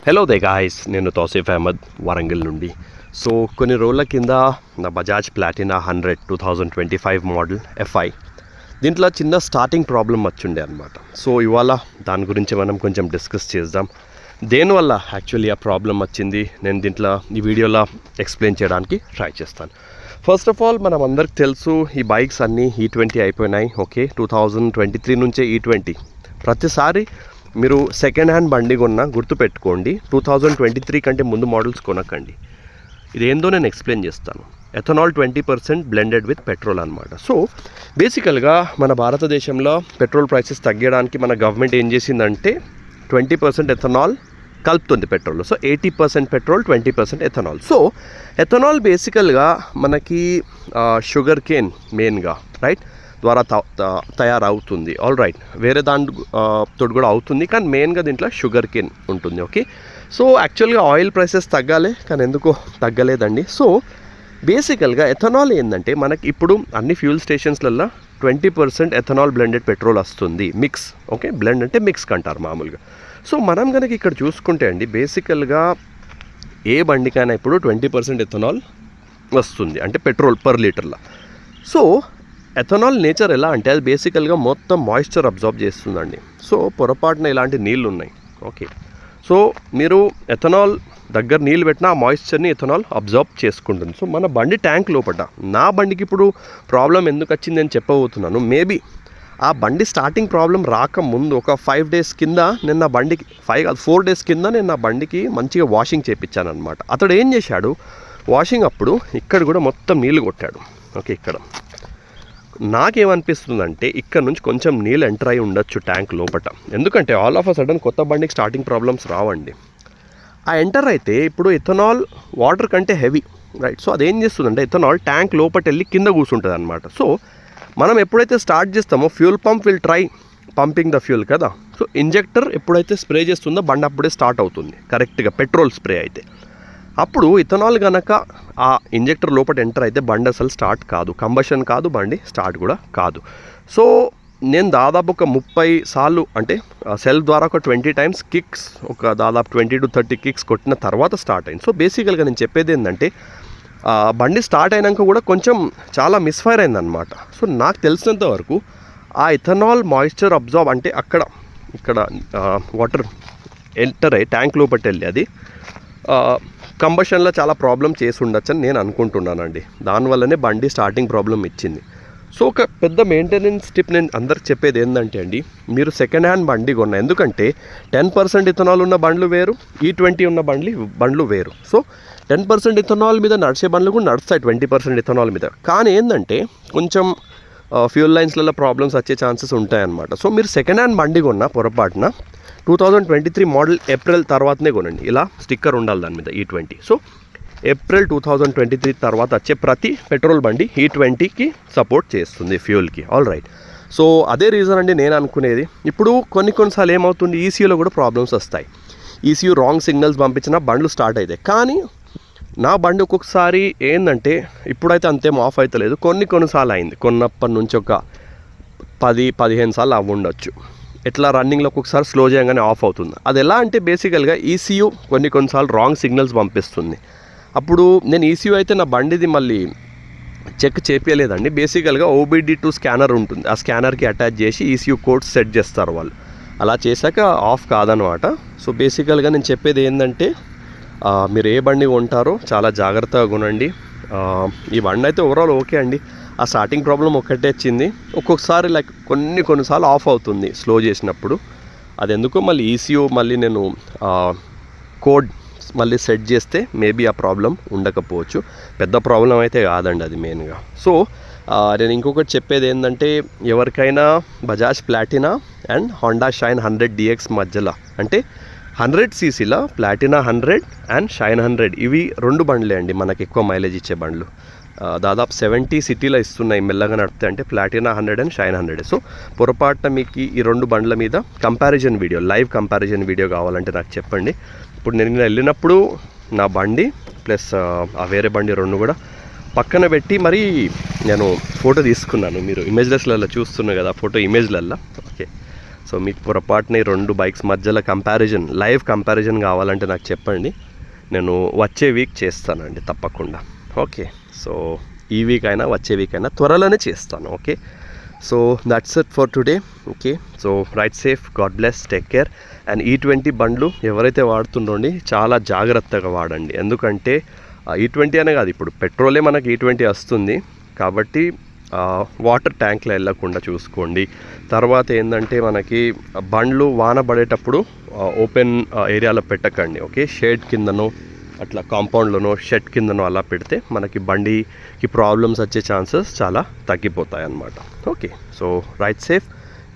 Hello they guys, నేను తౌసీఫ్ అహ్మద్ వరంగల్ నుండి. So కొన్ని రోజుల కింద నా బజాజ్ ప్లాటినా 100 2025 మోడల్ FI దీంట్లో చిన్న స్టార్టింగ్ ప్రాబ్లం వచ్చిండే అనమాట. సో ఇవాళ దాని గురించి మనం కొంచెం డిస్కస్ చేద్దాం. దేనివల్ల యాక్చువల్లీ ఆ ప్రాబ్లం వచ్చింది నేను దీంట్లో ఈ వీడియోలో ఎక్స్ప్లెయిన్ చేయడానికి ట్రై చేస్తాను. ఫస్ట్ ఆఫ్ ఆల్ మనం అందరికి తెలుసు ఈ బైక్స్ అన్నీ E20 అయిపోయినాయి. ఓకే, 2023 నుంచే E20. ప్రతిసారి మీరు సెకండ్ హ్యాండ్ బండి కొన్నా గుర్తుపెట్టుకోండి, 2023 కంటే ముందు మోడల్స్ కొనకండి. ఇదేందో నేను ఎక్స్ప్లెయిన్ చేస్తాను. ఎథనాల్ 20% బ్లెండెడ్ విత్ పెట్రోల్ అనమాట. సో బేసికల్గా మన భారతదేశంలో పెట్రోల్ ప్రైసెస్ తగ్గడానికి మన గవర్నమెంట్ ఏం చేసిందంటే 20% ఎథనాల్ కలుపుతుంది petrol. So 80% petrol, 20% ethanol. So ethanol బేసికల్గా మనకి షుగర్ కేన్ మెయిన్గా రైట్ ద్వారా తయారవుతుంది. ఆల్ రైట్, వేరే తోటి కూడా అవుతుంది, కానీ మెయిన్గా దీంట్లో షుగర్ కేన్ ఉంటుంది. ఓకే, సో యాక్చువల్గా ఆయిల్ ప్రైసెస్ తగ్గాలి, కానీ ఎందుకో తగ్గలేదండి. సో బేసికల్గా ఎథనాల్ ఏంటంటే మనకి ఇప్పుడు అన్ని ఫ్యూల్ స్టేషన్స్లలో 20% ఎథనాల్ బ్లెండెడ్ పెట్రోల్ వస్తుంది. మిక్స్, ఓకే, బ్లెండ్ అంటే మిక్స్ అంటారు మామూలుగా. సో మనం కనుక ఇక్కడ చూసుకుంటే అండి, బేసికల్గా ఏ బండికైనా ఇప్పుడు 20% ఎథనాల్ వస్తుంది, అంటే పెట్రోల్ పర్ లీటర్లో. సో ఎథనాల్ నేచర్ ఎలా అంటే అది బేసికల్గా మొత్తం మాయిశ్చర్ అబ్జార్బ్ చేస్తుందండి. సో పొరపాటున ఇలాంటి నీళ్ళు ఉన్నాయి. ఓకే, సో మీరు ఎథనాల్ దగ్గర నీళ్ళు పెట్టినా ఆ మాయిశ్చర్ని ఎథనాల్ అబ్జార్బ్ చేసుకుంటుంది. సో మన బండి ట్యాంక్ లోపల, నా బండికి ఇప్పుడు ప్రాబ్లం ఎందుకు వచ్చింది అని చెప్పబోతున్నాను. మేబీ ఆ బండి స్టార్టింగ్ ప్రాబ్లం రాకముందు ఒక 5 days కింద నేను నా బండికి 4 days కింద నేను నా బండికి మంచిగా వాషింగ్ చేయించాను అనమాట. అతడు ఏం చేశాడు, వాషింగ్ అప్పుడు ఇక్కడ కూడా మొత్తం నీళ్ళు కొట్టాడు. ఓకే, ఇక్కడ నాకేమనిపిస్తుందంటే ఇక్కడ నుంచి కొంచెం నీళ్ళు ఎంటర్ అయి ఉండొచ్చు ట్యాంక్ లోపల. ఎందుకంటే ఆల్ ఆఫ్ అ సడన్ కొత్త బండికి స్టార్టింగ్ ప్రాబ్లమ్స్ రావండి. ఆ ఎంటర్ అయితే ఇప్పుడు ఎథనాల్ వాటర్ కంటే హెవీ రైట్. సో అదేం చేస్తుందంటే ఎథనాల్ ట్యాంక్ లోపల వెళ్ళి కింద కూర్చుంటుంది అనమాట. సో మనం ఎప్పుడైతే స్టార్ట్ చేస్తామో fuel pump will try pumping the fuel కదా. సో ఇంజెక్టర్ ఎప్పుడైతే స్ప్రే చేస్తుందో బండి అప్పుడే స్టార్ట్ అవుతుంది కరెక్ట్గా, పెట్రోల్ స్ప్రే అయితే. అప్పుడు ఇథనాల్ కనుక ఆ ఇంజెక్టర్ లోపల ఎంటర్ అయితే బండి అసలు స్టార్ట్ కాదు, కంబషన్ కాదు, బండి స్టార్ట్ కూడా కాదు. సో నేను దాదాపు ఒక 30 సార్లు అంటే సెల్ఫ్ ద్వారా ఒక 20 times కిక్స్, ఒక దాదాపు 20 to 30 కిక్స్ కొట్టిన తర్వాత స్టార్ట్ అయింది. సో బేసికల్గా నేను చెప్పేది ఏంటంటే బండి స్టార్ట్ అయినాక కూడా కొంచెం చాలా మిస్ఫైర్ అయిందనమాట. సో నాకు తెలిసినంత వరకు ఆ ఇథనాల్ మాయిశ్చర్ అబ్జార్బ్ అంటే ఇక్కడ వాటర్ ఎంటర్ అయ్యి ట్యాంక్ లోపల వెళ్ళి అది కంబషన్లో చాలా ప్రాబ్లం చేసి ఉండొచ్చు అని నేను అనుకుంటున్నానండి. దానివల్లనే బండి స్టార్టింగ్ ప్రాబ్లం ఇచ్చింది. సో ఒక పెద్ద మెయింటెనెన్స్ టిప్ నేను అందరికి చెప్పేది ఏంటంటే అండి, మీరు సెకండ్ హ్యాండ్ బండి కొన్నా, ఎందుకంటే 10% ఇథనాల్ ఉన్న బండ్లు వేరు, E20 ఉన్న బండ్లు వేరు. సో 10% ఇథనాల్ మీద నడిచే బండ్లు కూడా నడుస్తాయి 20% ఇథనాల్ మీద. కానీ ఏంటంటే కొంచెం ఫ్యూల్ లైన్స్లలో ప్రాబ్లమ్స్ వచ్చే ఛాన్సెస్ ఉంటాయన్నమాట. సో మీరు సెకండ్ హ్యాండ్ బండి కొన్నా పొరపాటున 2023 మోడల్ ఏప్రిల్ తర్వాతనే కొనండి. ఇలా స్టిక్కర్ ఉండాలి దాని మీద E20. సో ఏప్రిల్ 2023 తర్వాత వచ్చే ప్రతి పెట్రోల్ బండి E20కి సపోర్ట్ చేస్తుంది ఫ్యూల్కి. ఆల్ రైట్, సో అదే రీజన్ అండి నేను అనుకునేది. ఇప్పుడు కొన్నిసార్లు ఏమవుతుంది, ECUలో కూడా ప్రాబ్లమ్స్ వస్తాయి. ECU రాంగ్ సిగ్నల్స్ పంపించినా బండ్లు స్టార్ట్ అవుతాయి. కానీ నా బండి ఒక్కొక్కసారి ఏంటంటే ఇప్పుడైతే అంతేం ఆఫ్ అవుతలేదు, కొన్నిసార్లు అయింది. కొన్నప్పటి నుంచి ఒక 10-15 సార్లు అవి ఉండొచ్చు. ఎట్లా రన్నింగ్లో ఒక్కొక్కసారి స్లో చేయగానే ఆఫ్ అవుతుంది. అది ఎలా అంటే బేసికల్గా ECU కొన్నిసార్లు రాంగ్ సిగ్నల్స్ పంపిస్తుంది. అప్పుడు నేను ECU అయితే నా బండిది మళ్ళీ చెక్ చేపించలేదండి. బేసికల్గా OBD2 స్కానర్ ఉంటుంది, ఆ స్కానర్కి అటాచ్ చేసి ECU కోడ్స్ సెట్ చేస్తారు వాళ్ళు. అలా చేశాక ఆఫ్ కాదనమాట. సో బేసికల్గా నేను చెప్పేది ఏంటంటే మీరు ఏ బండి కొంటారో చాలా జాగ్రత్తగా కొనండి. ఈ బండి అయితే ఓవరాల్ ఓకే అండి. ఆ స్టార్టింగ్ ప్రాబ్లం ఒక్కటే వచ్చింది. ఒక్కొక్కసారి లైక్ కొన్నిసార్లు ఆఫ్ అవుతుంది స్లో చేసినప్పుడు. అది ఎందుకో మళ్ళీ ECU మళ్ళీ నేను కోడ్ మళ్ళీ సెట్ చేస్తే మేబీ ఆ ప్రాబ్లం ఉండకపోవచ్చు. పెద్ద ప్రాబ్లం అయితే కాదండి అది మెయిన్గా. సో నేను ఇంకొకటి చెప్పేది ఏంటంటే, ఎవరికైనా Bajaj Platina and Honda shine 100 DX మధ్యలో, అంటే 100cc ప్లాటినా 100 అండ్ షైన్ 100, ఇవి 2 బండ్లే అండి మనకి ఎక్కువ మైలేజ్ ఇచ్చే బండ్లు. దాదాపు 70 సిటీలో ఇస్తున్నాయి మెల్లగా నడిపితే, అంటే ప్లాటినా 100 అండ్ షైన్ 100. సో పొరపాటున మీకు ఈ 2 బండ్ల మీద comparison video, live comparison video కావాలంటే నాకు చెప్పండి. ఇప్పుడు నేను వెళ్ళినప్పుడు నా బండి ప్లస్ ఆ వేరే బండి 2 కూడా పక్కన పెట్టి మరి నేను ఫోటో తీసుకున్నాను. మీరు ఇమేజ్లెస్లలో చూస్తున్నారు కదా, ఫోటో ఇమేజ్లల్లో. ఓకే, సో సో మీకు పొరపాటున ఈ 2 బైక్స్ మధ్యలో లైవ్ కంపారిజన్ కావాలంటే నాకు చెప్పండి, నేను వచ్చే వీక్ చేస్తానండి తప్పకుండా. ఓకే, సో ఈ వీక్ అయినా వచ్చే వీక్ అయినా త్వరలోనే చేస్తాను. Okay, so that's it for today. Okay, so right safe, God bless, take care. And E20 బండ్లు ఎవరైతే వాడుతుండోండి చాలా జాగ్రత్తగా వాడండి. ఎందుకంటే E20 అనే కాదు, ఇప్పుడు పెట్రోలే మనకి E20 వస్తుంది కాబట్టి వాటర్ ట్యాంక్లో వెళ్ళకుండా చూసుకోండి. తర్వాత ఏంటంటే మనకి బండ్లు వాన పడేటప్పుడు ఓపెన్ ఏరియాలో పెట్టకండి. ఓకే, షేడ్ కిందనో అట్లా కాంపౌండ్లోనో షెడ్ కిందనో అలా పెడితే మనకి బండికి ప్రాబ్లమ్స్ వచ్చే ఛాన్సెస్ చాలా తగ్గిపోతాయి అన్నమాట. Okay, so right safe,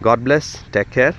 God bless, take care.